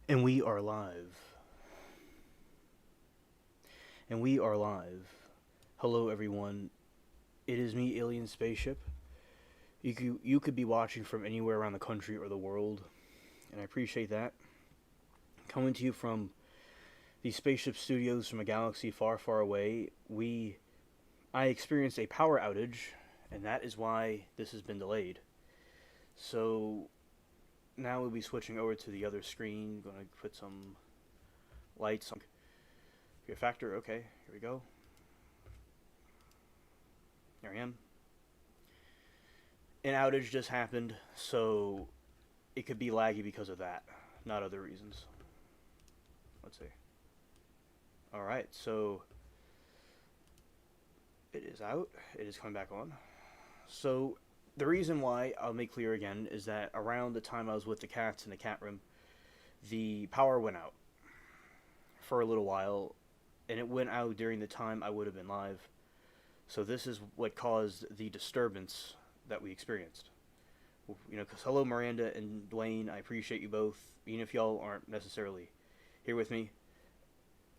And we are live. And we are live. Hello, everyone. It is me, Alien Spaceship. You could be watching from anywhere around the country or the world, and I appreciate that. Coming to you from the Spaceship Studios from a galaxy far, far away, I experienced a power outage, and that is why this has been delayed. So now we'll be switching over to the other screen. Going to put some lights on. Fear factor, okay, here we go. There I am. An outage just happened, so it could be laggy because of that, not other reasons. Let's see. Alright, so it is out. It is coming back on. So the reason why, I'll make clear again, is that around the time I was with the cats in the cat room, the power went out for a little while, and it went out during the time I would have been live. So this is what caused the disturbance that we experienced. You know, because hello Miranda and Dwayne, I appreciate you both, even if y'all aren't necessarily here with me,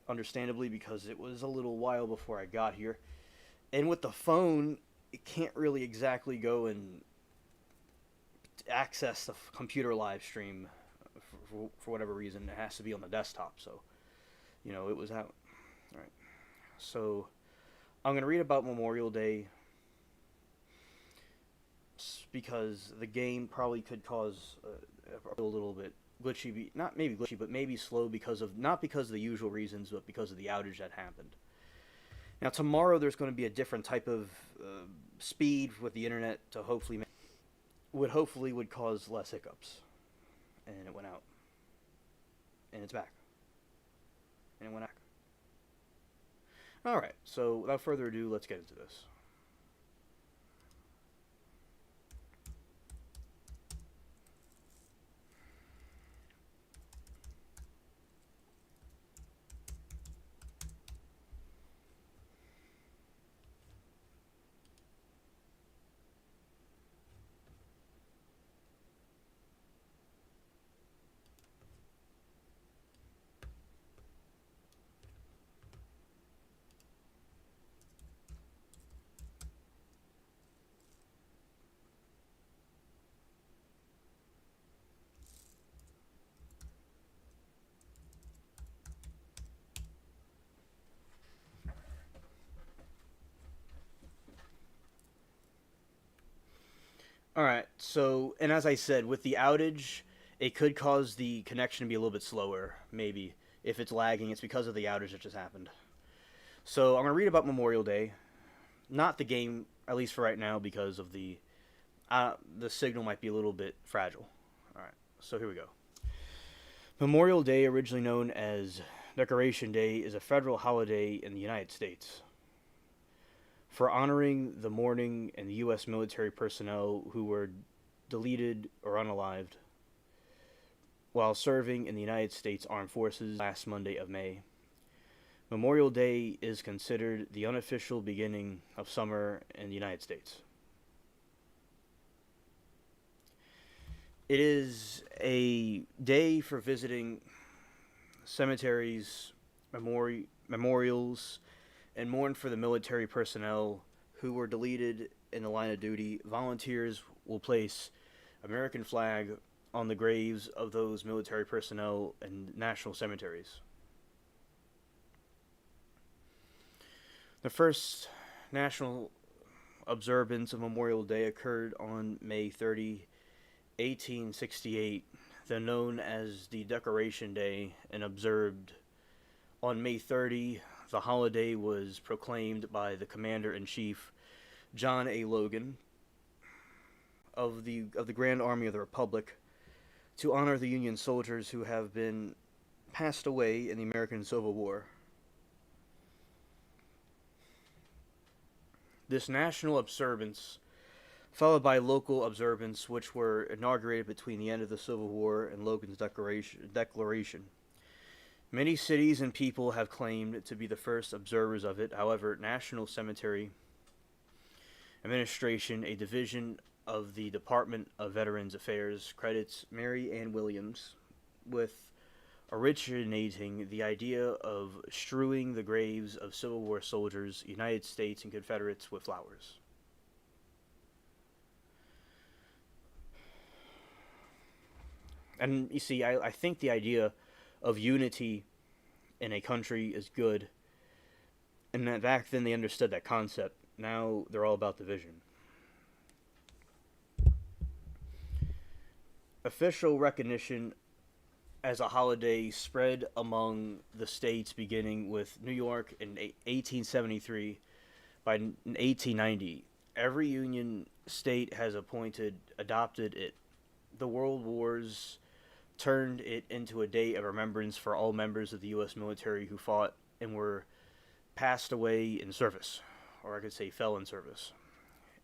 understandably, because it was a little while before I got here. And with the phone, it can't really exactly go and access the computer live stream for whatever reason. It has to be on the desktop, so, you know, it was out. All right. So I'm going to read about Memorial Day because the game probably could cause a little bit glitchy, not maybe glitchy, but maybe slow not because of the usual reasons, but because of the outage that happened. Now tomorrow there's going to be a different type of speed with the internet to hopefully would cause less hiccups, and it went out, and it's back, and it went back. All right, so without further ado, let's get into this. All right. So, and as I said, with the outage, it could cause the connection to be a little bit slower. Maybe if it's lagging, it's because of the outage that just happened. So I'm gonna read about Memorial Day, not the game, at least for right now, because of the signal might be a little bit fragile. All right. So here we go. Memorial Day, originally known as Decoration Day, is a federal holiday in the United States for honoring the mourning and the U.S. military personnel who were deleted or unalived while serving in the United States Armed Forces last Monday of May. Memorial Day is considered the unofficial beginning of summer in the United States. It is a day for visiting cemeteries, memorials, and mourn for the military personnel who were deleted in the line of duty. Volunteers will place American flag on the graves of those military personnel in national cemeteries. The first national observance of Memorial Day occurred on May 30, 1868, then known as the Decoration Day, and observed on May 30. The holiday was proclaimed by the Commander-in-Chief, John A. Logan, of the Grand Army of the Republic, to honor the Union soldiers who have been passed away in the American Civil War. This national observance, followed by local observance, which were inaugurated between the end of the Civil War and Logan's declaration. Many cities and people have claimed to be the first observers of it. However, National Cemetery Administration, a division of the Department of Veterans Affairs, credits Mary Ann Williams with originating the idea of strewing the graves of Civil War soldiers, United States, and Confederates with flowers. And you see, I think the idea of unity in a country is good, and that back then they understood that concept. Now they're all about division. Official recognition as a holiday spread among the states beginning with New York in 1873. By 1890, every Union state has adopted it. The World Wars turned it into a day of remembrance for all members of the U.S. military who fought and were passed away in service, or I could say fell in service.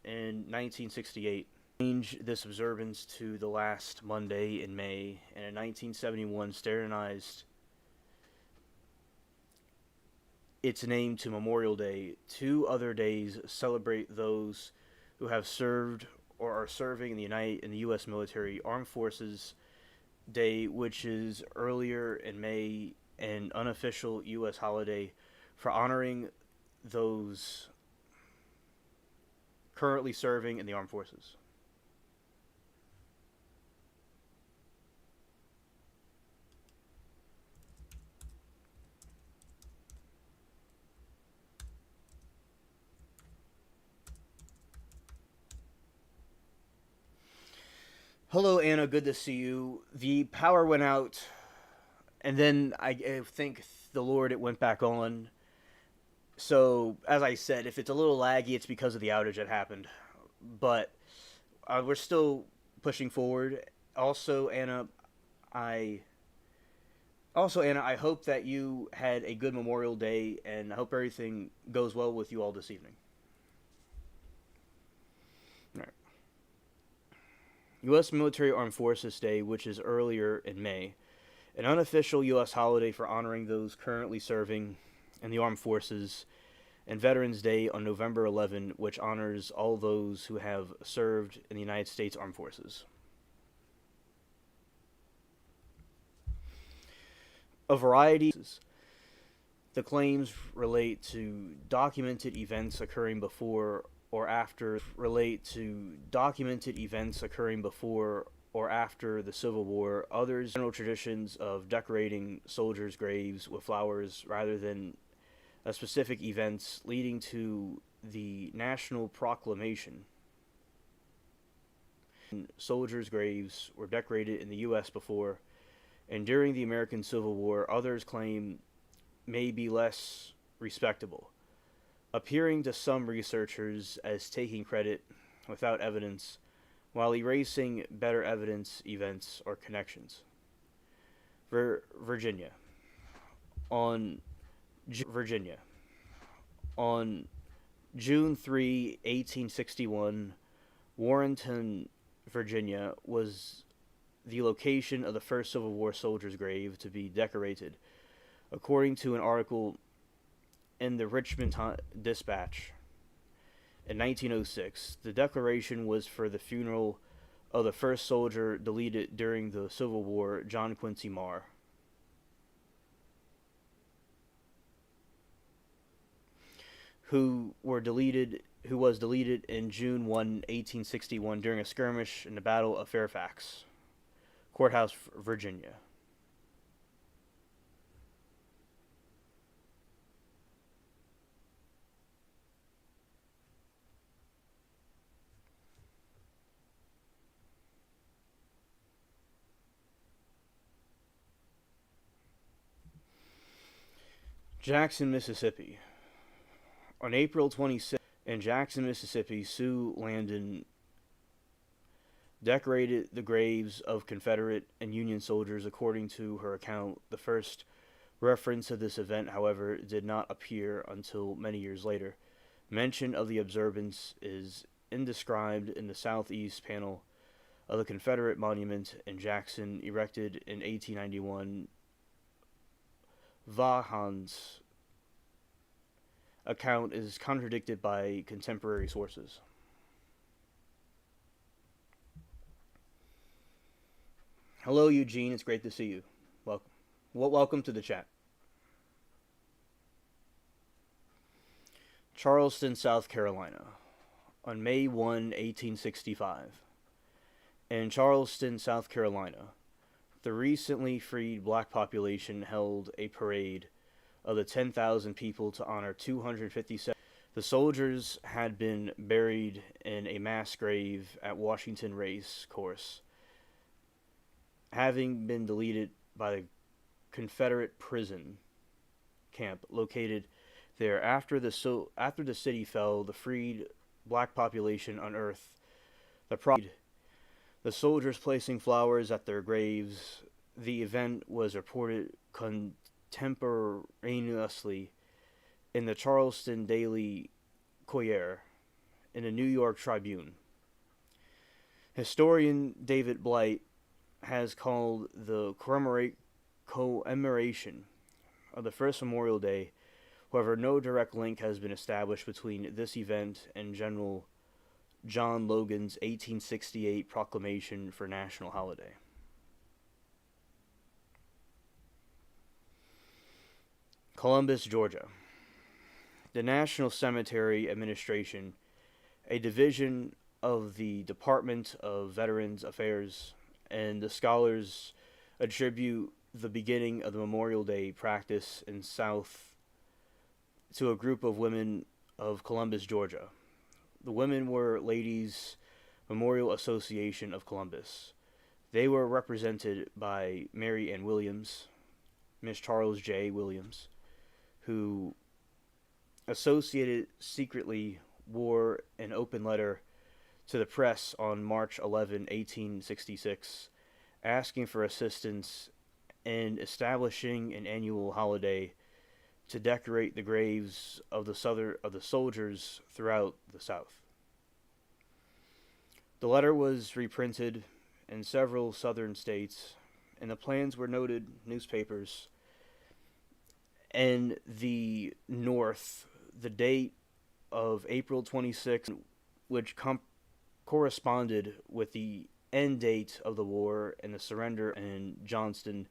In 1968, changed this observance to the last Monday in May, and in 1971 standardized its name to Memorial Day. 2 other days celebrate those who have served or are serving in the U.S. military. Armed Forces Day, which is earlier in May, an unofficial U.S. holiday for honoring those currently serving in the armed forces. Hello, Anna. Good to see you. The power went out, and then I think the Lord it went back on. So, as I said, if it's a little laggy, it's because of the outage that happened. But we're still pushing forward. Also, Anna, I I hope that you had a good Memorial Day, and I hope everything goes well with you all this evening. All right. U.S. Military Armed Forces Day, which is earlier in May, an unofficial U.S. holiday for honoring those currently serving in the armed forces, and Veterans Day on November 11, which honors all those who have served in the United States Armed Forces. A variety. The claims relate to documented events occurring before or after the Civil War. Others general traditions of decorating soldiers' graves with flowers rather than specific events, leading to the national proclamation. Soldiers' graves were decorated in the U.S. before and during the American Civil War. Others claim may be less respectable, appearing to some researchers as taking credit without evidence, while erasing better evidence, events, or connections. Virginia. On Virginia. On June 3, 1861, Warrenton, Virginia, was the location of the first Civil War soldier's grave to be decorated, according to an article in the Richmond Dispatch. In 1906, the declaration was for the funeral of the first soldier deleted during the Civil War, John Quincy Marr. Who was deleted in June 1, 1861 during a skirmish in the Battle of Fairfax Courthouse, Virginia. Jackson, Mississippi. On April 26th, in Jackson, Mississippi, Sue Landon decorated the graves of Confederate and Union soldiers according to her account. The first reference to this event, however, did not appear until many years later. Mention of the observance is inscribed in the southeast panel of the Confederate monument in Jackson, erected in 1891. Vaughan's account is contradicted by contemporary sources. Hello, Eugene. It's great to see you. Welcome. Well, welcome to the chat. Charleston, South Carolina, on May 1, 1865. In Charleston, South Carolina, the recently freed black population held a parade of the 10,000 people to honor 257. The soldiers had been buried in a mass grave at Washington Race Course, having been deleted by the Confederate prison camp located there. After the city fell, the freed black population unearthed the pride. The soldiers placing flowers at their graves. The event was reported contemporaneously in the Charleston Daily Courier, in the New York Tribune. Historian David Blight has called the commemoration of the first Memorial Day. However, no direct link has been established between this event and General John Logan's 1868 proclamation for national holiday. Columbus, Georgia. The National Cemetery Administration, a division of the Department of Veterans Affairs, and the scholars attribute the beginning of the Memorial Day practice in South to a group of women of Columbus, Georgia. The women were Ladies' Memorial Association of Columbus. They were represented by Mary Ann Williams, Miss Charles J. Williams, who associated secretly wore an open letter to the press on March 11, 1866, asking for assistance in establishing an annual holiday to decorate the graves of the soldiers throughout the South. The letter was reprinted in several southern states, and the plans were noted newspapers. In the North, the date of April 26th, which corresponded with the end date of the war and the surrender in Johnston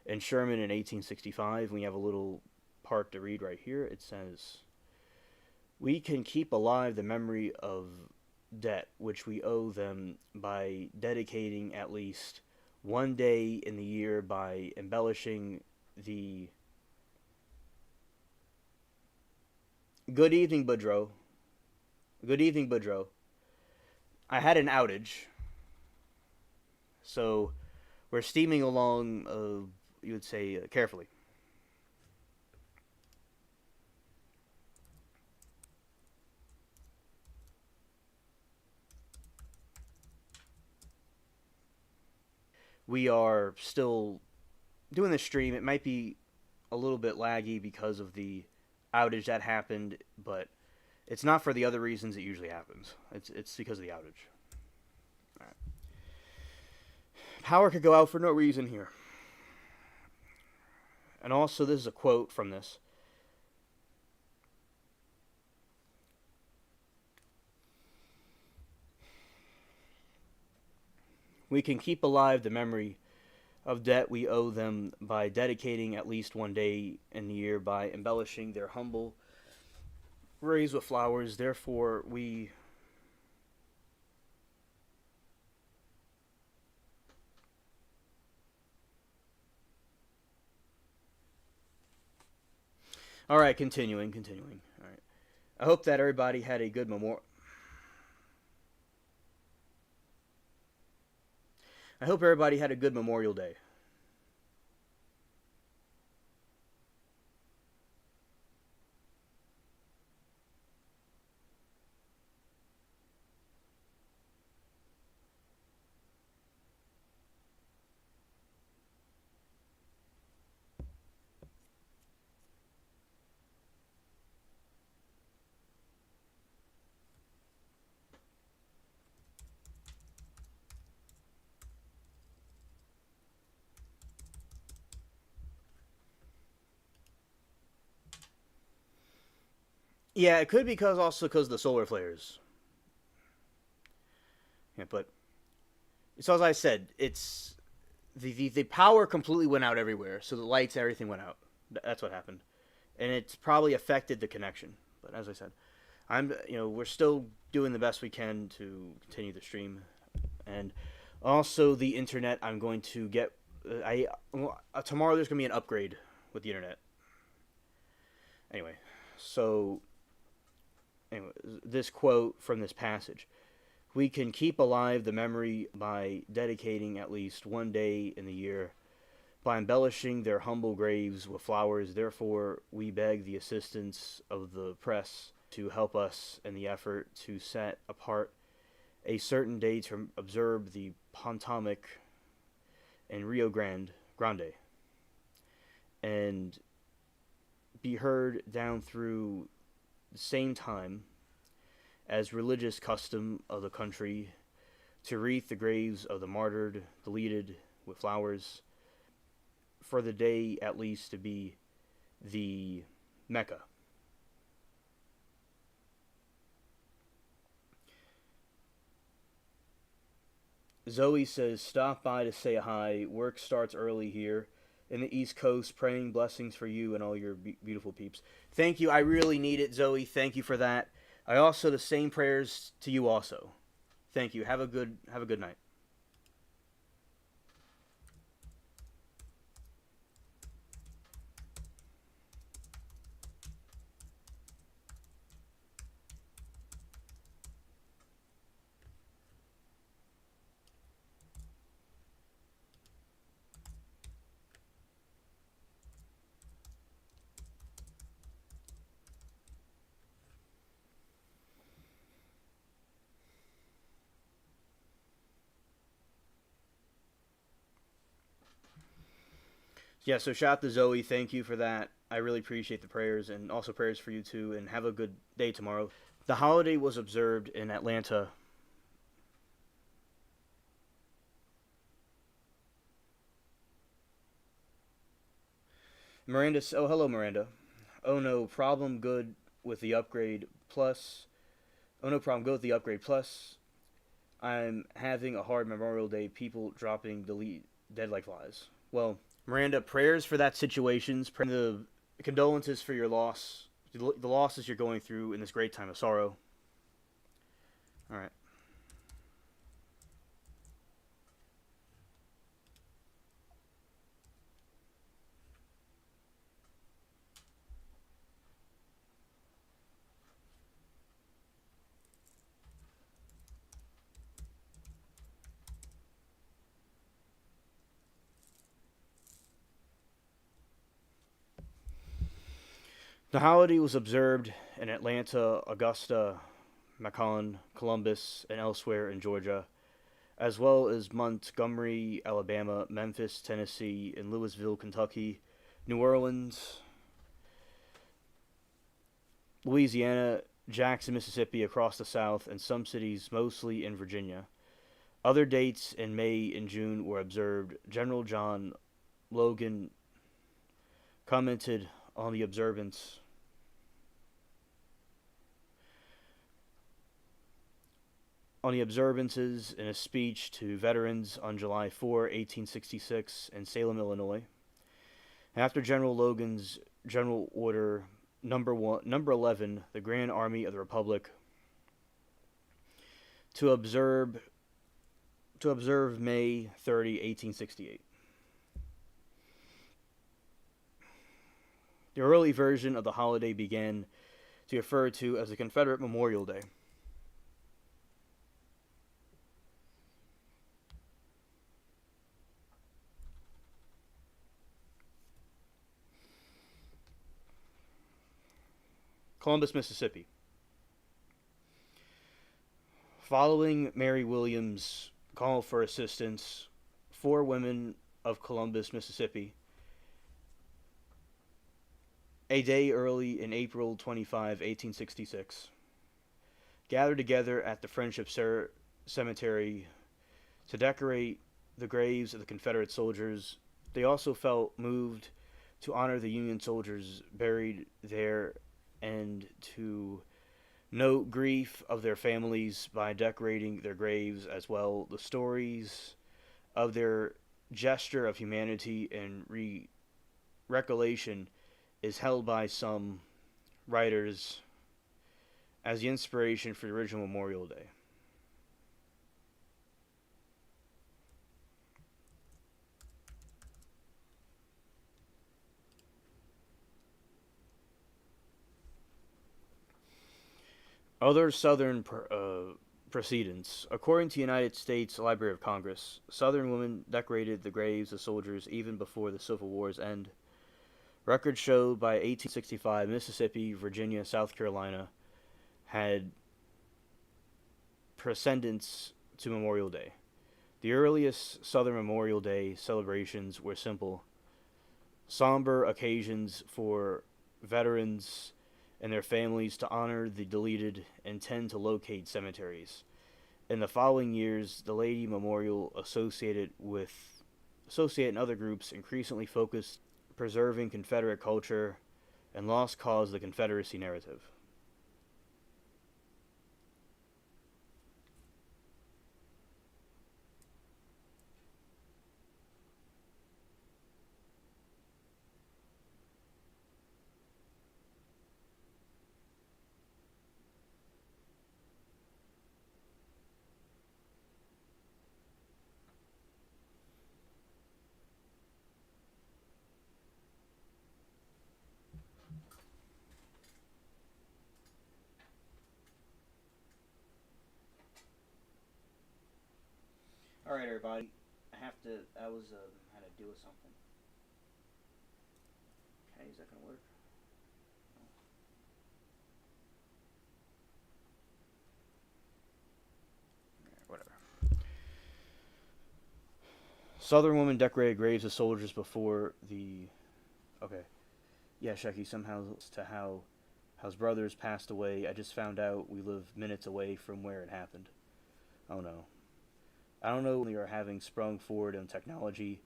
and Sherman in 1865. We have a little part to read right here. It says, "We can keep alive the memory of debt which we owe them by dedicating at least one day in the year by embellishing the..." Good evening, Boudreaux. Good evening, Boudreaux. I had an outage, so we're steaming along, you would say, carefully. We are still doing the stream. It might be a little bit laggy because of the outage that happened, but it's not for the other reasons it usually happens. It's because of the outage. All right. Power could go out for no reason here. And also, this is a quote from this. "We can keep alive the memory of debt we owe them by dedicating at least one day in the year by embellishing their humble graves with flowers. Therefore, we..." All right, continuing. All right. I hope that everybody had a good memorial. I hope everybody had a good Memorial Day. Yeah, it could be because of the solar flares. Yeah, but so as I said, it's the power completely went out everywhere, so the lights, everything went out. That's what happened, and it's probably affected the connection. But as I said, we're still doing the best we can to continue the stream, and also the internet. I'm going to get tomorrow. There's going to be an upgrade with the internet. Anyway, so anyway, this quote from this passage. We can keep alive the memory by dedicating at least one day in the year, by embellishing their humble graves with flowers. Therefore, we beg the assistance of the press to help us in the effort to set apart a certain day to observe the Potomac and Rio Grande, and be heard down through the same time as religious custom of the country to wreath the graves of the martyred, deleted with flowers, for the day at least to be the Mecca. Zoe says, stop by to say hi. Work starts early here in the East Coast. Praying blessings for you and all your beautiful peeps. Thank you. I really need it, Zoe. Thank you for that. I also the same prayers to you also. Thank you. Have a good night. Yeah, so shout out to Zoe. Thank you for that. I really appreciate the prayers, and also prayers for you too, and have a good day tomorrow. The holiday was observed in Atlanta. Miranda, oh hello Miranda. Oh no problem, good with the upgrade plus. Oh no problem, good with the upgrade plus. I'm having a hard Memorial Day. People dropping delete dead like flies. Well, Miranda, prayers for that situation. The condolences for your loss, the losses you're going through in this great time of sorrow. All right. The holiday was observed in Atlanta, Augusta, Macon, Columbus, and elsewhere in Georgia, as well as Montgomery, Alabama, Memphis, Tennessee, and Louisville, Kentucky, New Orleans, Louisiana, Jackson, Mississippi, across the South, and some cities, mostly in Virginia. Other dates in May and June were observed. General John Logan commented on the observances in a speech to veterans on July 4, 1866, in Salem, Illinois. After General Logan's General Order number 11, the Grand Army of the Republic to observe May 30, 1868. The early version of the holiday began to be referred to as the Confederate Memorial Day. Columbus, Mississippi. Following Mary Williams' call for assistance, 4 women of Columbus, Mississippi, a day early in April 25, 1866, gathered together at the Friendship Cemetery to decorate the graves of the Confederate soldiers. They also felt moved to honor the Union soldiers buried there and to note grief of their families by decorating their graves as well. The stories of their gesture of humanity and recollection is held by some writers as the inspiration for the original Memorial Day. Other Southern precedents. According to the United States Library of Congress, Southern women decorated the graves of soldiers even before the Civil War's end. Records show by 1865, Mississippi, Virginia, South Carolina had precedents to Memorial Day. The earliest Southern Memorial Day celebrations were simple, somber occasions for veterans and their families to honor the deleted and tend to locate cemeteries. In the following years, the Lady Memorial Associate and other groups increasingly focused preserving Confederate culture and lost cause the Confederacy narrative. All right, everybody. I was had to deal with something. Okay, is that gonna work? Whatever. Southern women decorated graves of soldiers before the. Okay. Yeah, Shecky, somehow to how his brothers passed away. I just found out we live minutes away from where it happened. Oh no. I don't know when we are having sprung forward in technology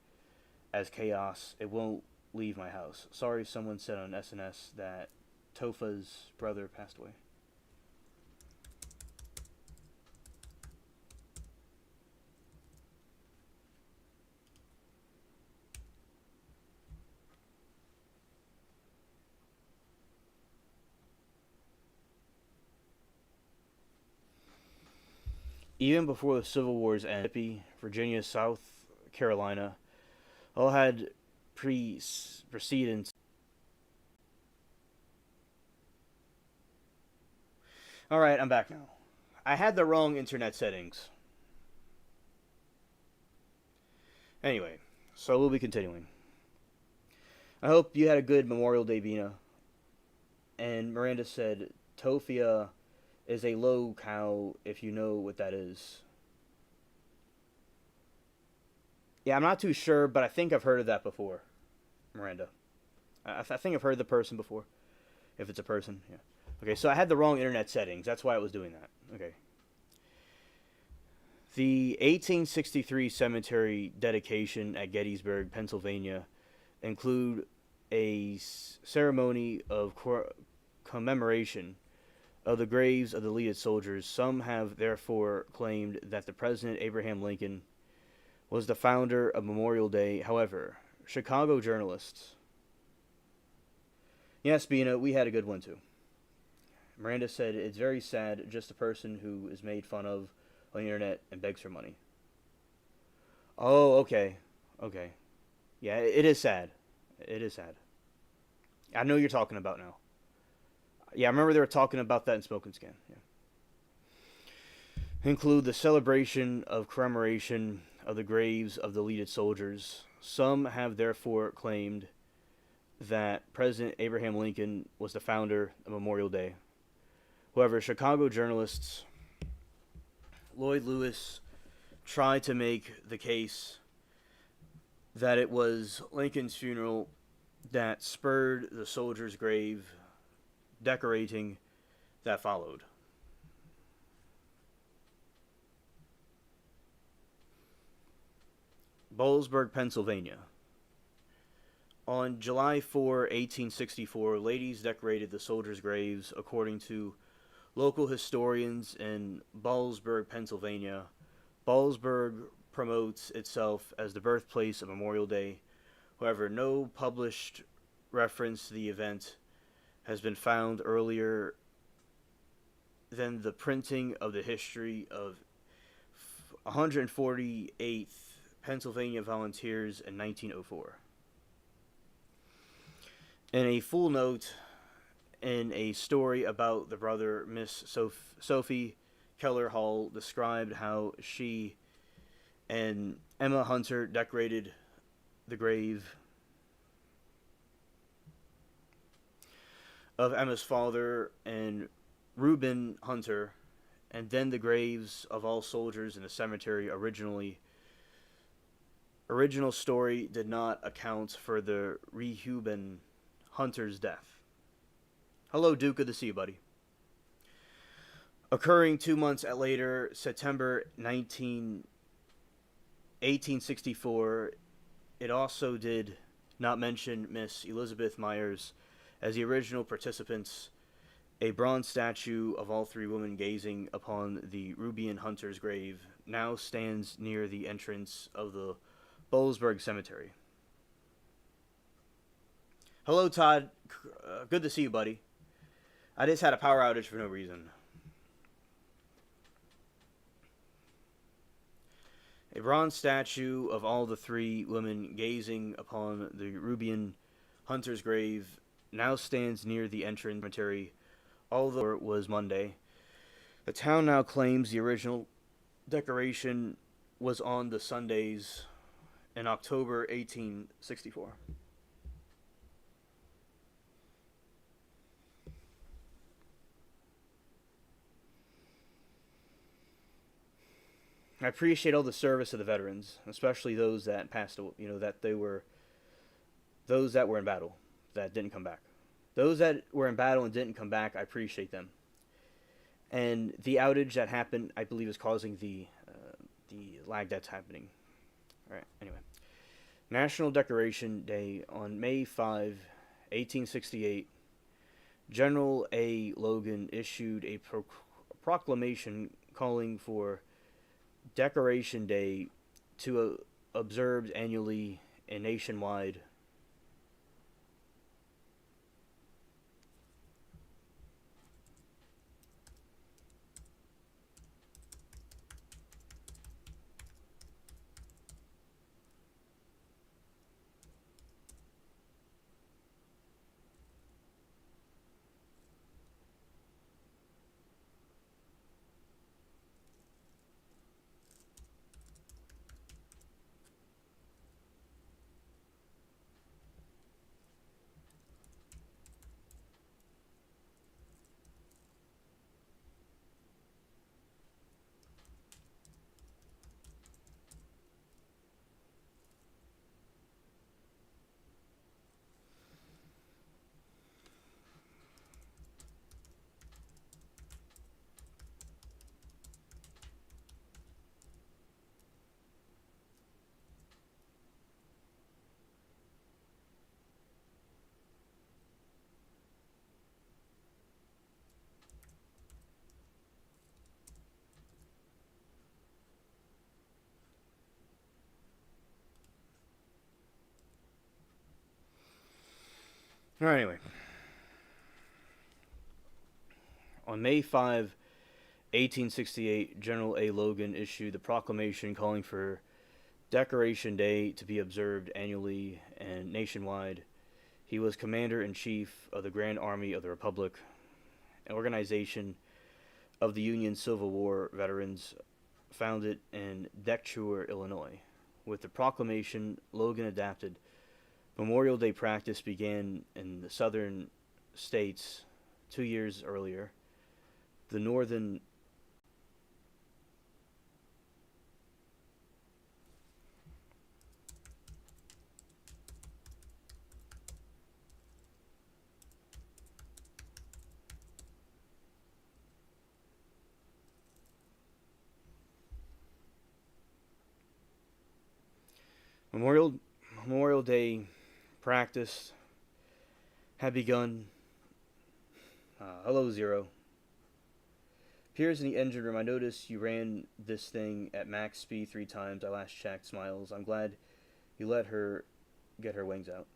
as chaos. It won't leave my house. Sorry, someone said on SNS that Tofa's brother passed away. Even before the Civil War's end, Mississippi, Virginia, South Carolina all had precedents. All right, I'm back now. I had the wrong internet settings. Anyway, so we'll be continuing. I hope you had a good Memorial Day, Bina. And Miranda said, Tofia is a low cow, if you know what that is. Yeah, I'm not too sure, but I think I've heard of that before, Miranda. I think I've heard the person before, if it's a person. Yeah. Okay, so I had the wrong internet settings. That's why I was doing that. Okay. The 1863 cemetery dedication at Gettysburg, Pennsylvania, include a ceremony of commemoration of the graves of the deleted soldiers. Some have therefore claimed that the President Abraham Lincoln was the founder of Memorial Day. However, Chicago journalists. Yes, Bina, we had a good one too. Miranda said it's very sad, just a person who is made fun of on the internet and begs for money. Oh, okay. Okay. Yeah, it is sad. It is sad. I know you're talking about now. Yeah, I remember they were talking about that in Smoke and Scan. Yeah. Include the celebration of commemoration of the graves of the deleted soldiers. Some have therefore claimed that President Abraham Lincoln was the founder of Memorial Day. However, Chicago journalists Lloyd Lewis tried to make the case that it was Lincoln's funeral that spurred the soldier's grave decorating that followed. Bowlesburg, Pennsylvania. On July 4, 1864, ladies decorated the soldiers' graves according to local historians in Bowlesburg, Pennsylvania. Bowlesburg promotes itself as the birthplace of Memorial Day. However, no published reference to the event has been found earlier than the printing of the history of 148th Pennsylvania Volunteers in 1904. In a full note in a story about the brother, Miss Sophie Keller Hall described how she and Emma Hunter decorated the grave of Emma's father and Reuben Hunter, and then the graves of all soldiers in the cemetery. Original story did not account for the Reuben Hunter's death. Hello, Duke. Good to see you, buddy. Occurring 2 months later, September 1864, it also did not mention Miss Elizabeth Myers as the original participants. A bronze statue of all three women gazing upon the Reuben Hunter's grave now stands near the entrance of the Bollesburg Cemetery. Hello, Todd. Good to see you, buddy. I just had a power outage for no reason. A bronze statue of all the three women gazing upon the Reuben Hunter's grave now stands near the entrance of the cemetery, although it was Monday. The town now claims the original decoration was on the Sundays in October 1864. I appreciate all the service of the veterans, especially those that passed away, those that were in battle that didn't come back. Those that were in battle and didn't come back, I appreciate them. And the outage that happened, I believe, is causing the lag that's happening. All right, anyway. National Decoration Day on May 5, 1868. General A. Logan issued a proclamation calling for Decoration Day to observed annually and nationwide. All right, anyway. On May 5, 1868, General A. Logan issued the proclamation calling for Decoration Day to be observed annually and nationwide. He was Commander-in-Chief of the Grand Army of the Republic, an organization of the Union Civil War veterans founded in Decatur, Illinois. With the proclamation, Logan adapted. Memorial Day practice began in the southern states 2 years earlier. The northern Memorial Day practice had begun. Hello, Zero. Here's in the engine room. I noticed you ran this thing at max speed 3 times. I last checked. Smiles. I'm glad you let her get her wings out.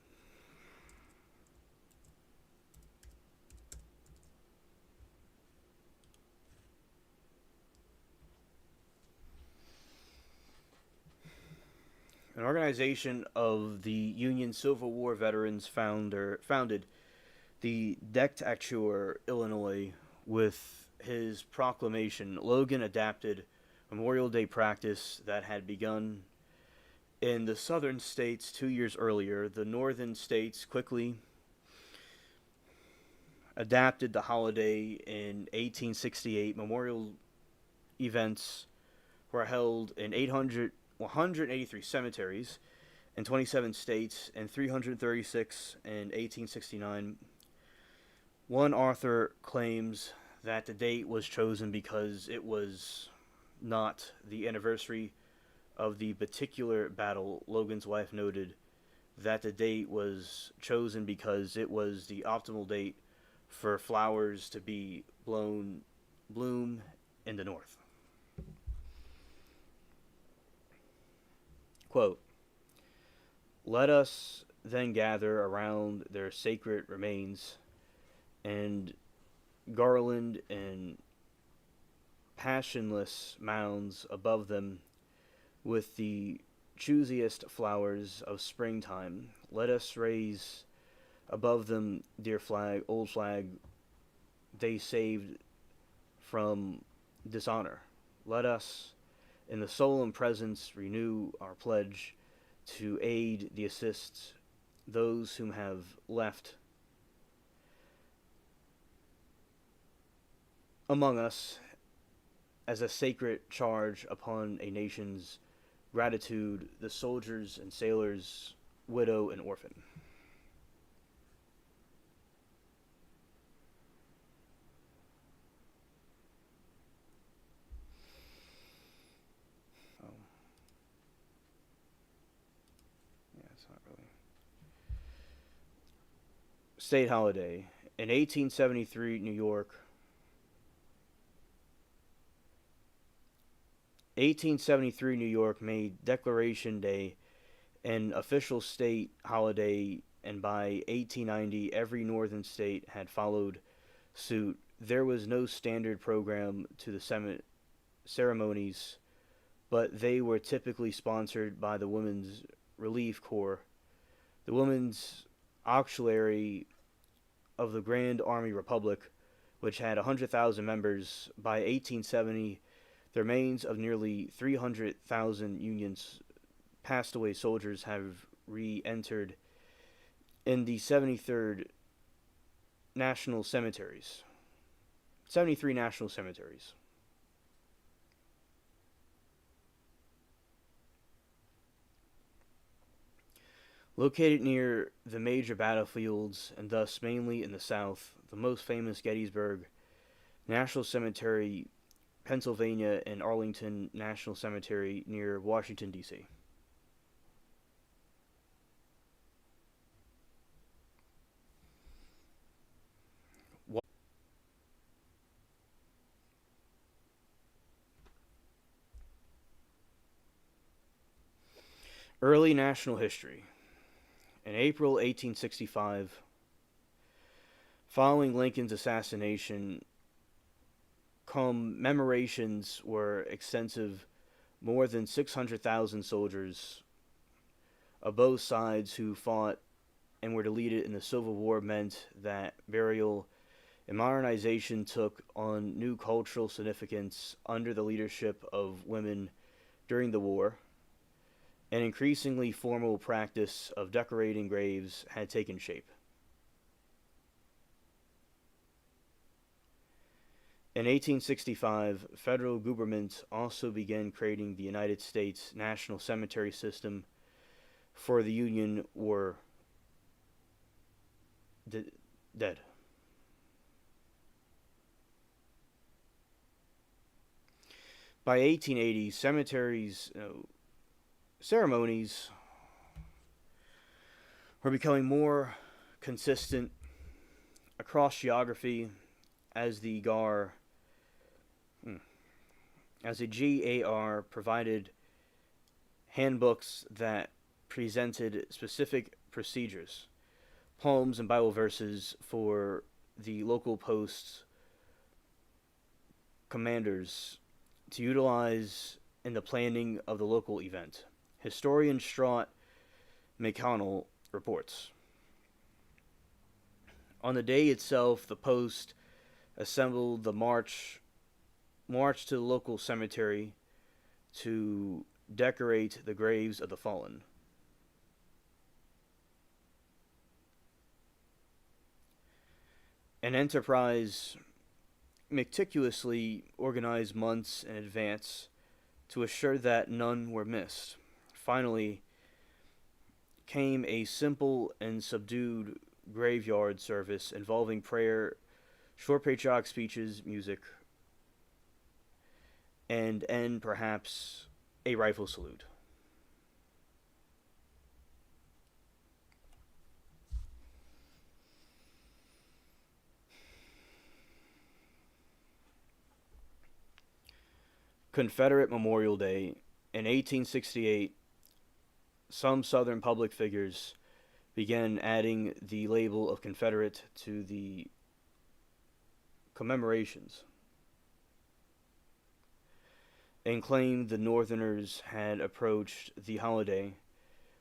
An organization of the Union Civil War veterans founded the Decatur, Illinois, with his proclamation. Logan adapted Memorial Day practice that had begun in the southern states 2 years earlier. The northern states quickly adapted the holiday in 1868. Memorial events were held in 183 cemeteries in 27 states and 336 in 1869. One author claims that the date was chosen because it was not the anniversary of the particular battle. Logan's wife noted that the date was chosen because it was the optimal date for flowers to be bloom in the north. Quote, let us then gather around their sacred remains and garland and passionless mounds above them with the choosiest flowers of springtime. Let us raise above them dear flag, old flag they saved from dishonor. Let us, in the solemn presence, renew our pledge to aid the assist those whom have left among us as a sacred charge upon a nation's gratitude, the soldiers and sailors, widow and orphan. Oh. Yeah, it's not really. State holiday. In 1873, New York. 1873, New York made Declaration Day an official state holiday, and by 1890, every northern state had followed suit. There was no standard program to the ceremonies, but they were typically sponsored by the Women's Relief Corps, the Women's Auxiliary of the Grand Army Republic, which had 100,000 members. By 1870, the remains of nearly 300,000 Union's passed away soldiers have re-entered in the 73rd national cemeteries. 73 national cemeteries. Located near the major battlefields and thus mainly in the South, the most famous Gettysburg National Cemetery, Pennsylvania, and Arlington National Cemetery near Washington, D.C. Early national history. In April 1865, following Lincoln's assassination, commemorations were extensive. More than 600,000 soldiers of both sides who fought and were deleted in the Civil War meant that burial and modernization took on new cultural significance under the leadership of women during the war. An increasingly formal practice of decorating graves had taken shape. In 1865, federal government also began creating the United States National Cemetery System for the Union were dead. By 1880, ceremonies were becoming more consistent across geography as the GAR as a GAR provided handbooks that presented specific procedures, poems, and Bible verses for the local posts commanders to utilize in the planning of the local event. Historian Straught McConnell reports. On the day itself, the post assembled the march to the local cemetery to decorate the graves of the fallen. An enterprise meticulously organized months in advance to assure that none were missed. Finally came a simple and subdued graveyard service involving prayer, short patriotic speeches, music, and perhaps a rifle salute. Confederate Memorial Day. In 1868, some Southern public figures began adding the label of Confederate to the commemorations and claimed the Northerners had approached the holiday.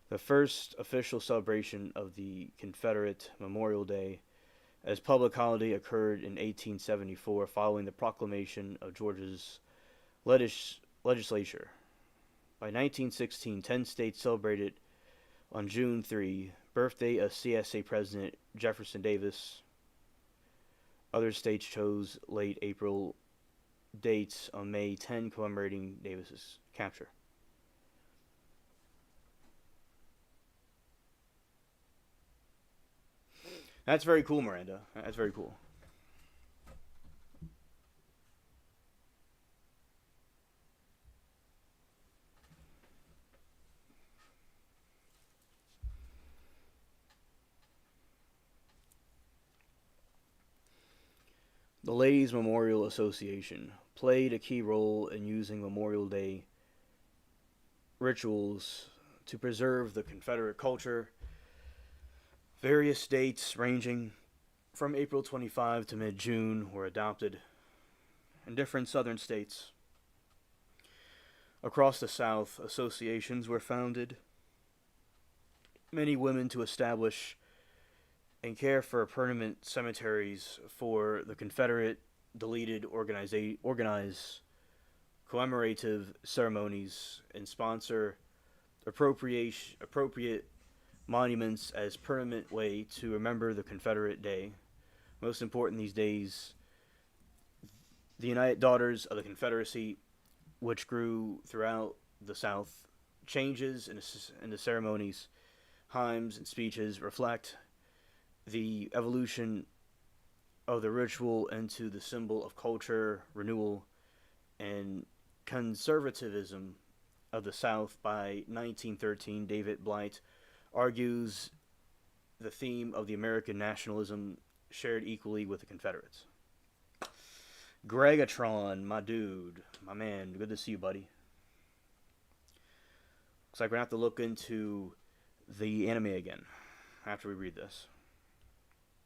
The first official celebration of the Confederate Memorial Day as public holiday occurred in 1874 following the proclamation of Georgia's legislature. By 1916, 10 states celebrated on June 3, birthday of CSA President Jefferson Davis. Other states chose late April dates on May 10, commemorating Davis's capture. That's very cool, Miranda. That's very cool. The Ladies Memorial Association played a key role in using Memorial Day rituals to preserve the Confederate culture. Various dates ranging from April 25 to mid-June were adopted in different southern states. Across the South, associations were founded. Many women to establish and care for permanent cemeteries for the Confederate deleted organize commemorative ceremonies and sponsor appropriate monuments as permanent way to remember the Confederate Day. Most important these days, the United Daughters of the Confederacy, which grew throughout the South, changes in the ceremonies, hymns, and speeches reflect the evolution of the ritual into the symbol of culture, renewal, and conservatism of the South. By 1913, David Blight argues the theme of the American nationalism shared equally with the Confederates. Gregatron, my dude, my man, good to see you, buddy. Looks like we're going to have to look into the anime again after we read this.